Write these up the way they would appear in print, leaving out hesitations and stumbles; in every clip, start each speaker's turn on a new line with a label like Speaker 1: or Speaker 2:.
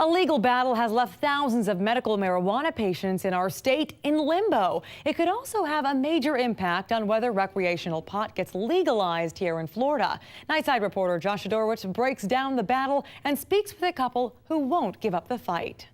Speaker 1: A legal battle has left thousands of medical marijuana patients in our state in limbo. It could also have a major impact on whether recreational pot gets legalized here in Florida. Nightside reporter Josh Adorowicz breaks down the battle and speaks with a couple who won't give up the fight.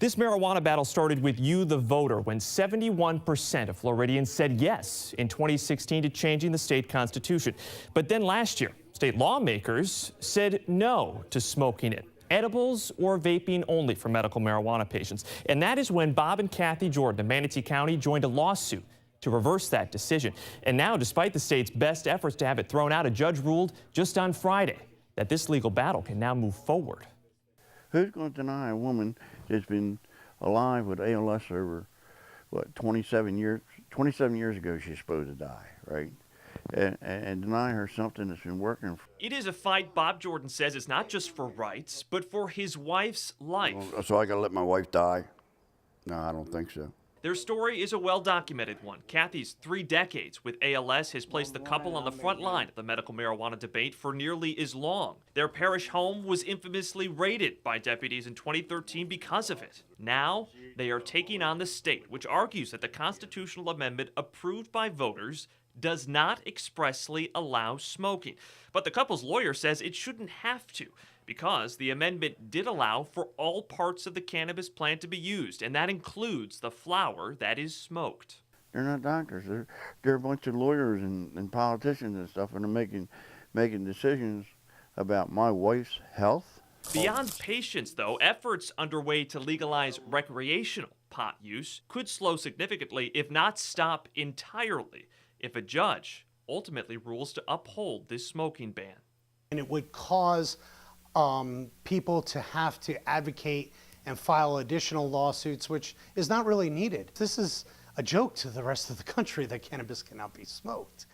Speaker 2: This marijuana battle started with you, the voter, when 71% of Floridians said yes in 2016 to changing the state constitution. But then last year, state lawmakers said no to smoking it. Edibles or vaping only for medical marijuana patients. And that is when Bob and Kathy Jordan of Manatee County joined a lawsuit to reverse that decision. And now, despite the state's best efforts to have it thrown out, a judge ruled just on Friday that this legal battle can now move forward.
Speaker 3: Who's going to deny a woman that's been alive with ALS over, what, 27 years? 27 years ago she's supposed to die, right? And deny her something that's been working.
Speaker 2: It is a fight Bob Jordan says is not just for rights, but for his wife's life.
Speaker 4: So I got to let my wife die? No, I don't think so.
Speaker 2: Their story is a well-documented one. Kathy's 3 decades with ALS has placed the couple on the front line of the medical marijuana debate for nearly as long. Their parish home was infamously raided by deputies in 2013 because of it. Now, they are taking on the state, which argues that the constitutional amendment approved by voters does not expressly allow smoking. But the couple's lawyer says it shouldn't have to, because the amendment did allow for all parts of the cannabis plant to be used, and that includes the flower that is smoked.
Speaker 3: They're not doctors. They're a bunch of lawyers and politicians and stuff, and they're making decisions about my wife's health.
Speaker 2: Beyond patients, though, efforts underway to legalize recreational pot use could slow significantly, if not stop entirely, if a judge ultimately rules to uphold this smoking ban.
Speaker 5: And it would cause people to have to advocate and file additional lawsuits, which is not really needed. This is a joke to the rest of the country that cannabis cannot be smoked.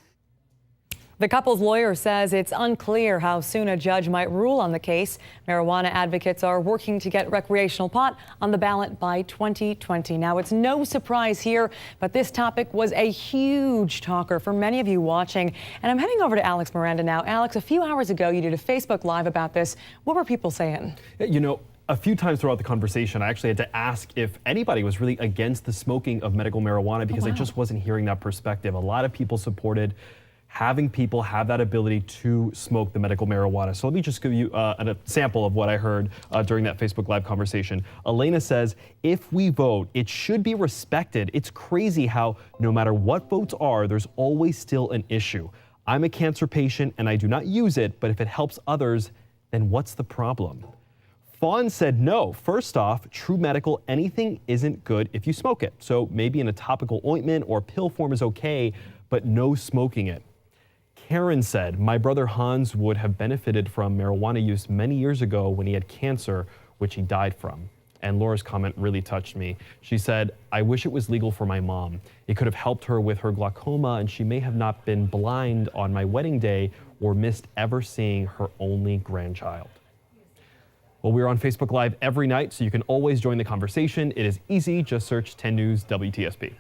Speaker 1: The couple's lawyer says it's unclear how soon a judge might rule on the case. Marijuana advocates are working to get recreational pot on the ballot by 2020. Now, it's no surprise here, but this topic was a huge talker for many of you watching. And I'm heading over to Alex Miranda now. Alex, a few hours ago, you did a Facebook Live about this. What were people saying?
Speaker 6: You know, a few times throughout the conversation, I actually had to ask if anybody was really against the smoking of medical marijuana because I just wasn't hearing that perspective. A lot of people supported having people have that ability to smoke the medical marijuana. So let me just give you a sample of what I heard during that Facebook Live conversation. Elena says, if we vote, it should be respected. It's crazy how no matter what votes are, there's always still an issue. I'm a cancer patient and I do not use it, but if it helps others, then what's the problem? Fawn said no. First off, true medical, anything isn't good if you smoke it. So maybe in a topical ointment or pill form is okay, but no smoking it. Karen said, my brother Hans would have benefited from marijuana use many years ago when he had cancer, which he died from. And Laura's comment really touched me. She said, I wish it was legal for my mom. It could have helped her with her glaucoma, and she may have not been blind on my wedding day or missed ever seeing her only grandchild. Well, we're on Facebook Live every night, so you can always join the conversation. It is easy. Just search 10 News WTSP.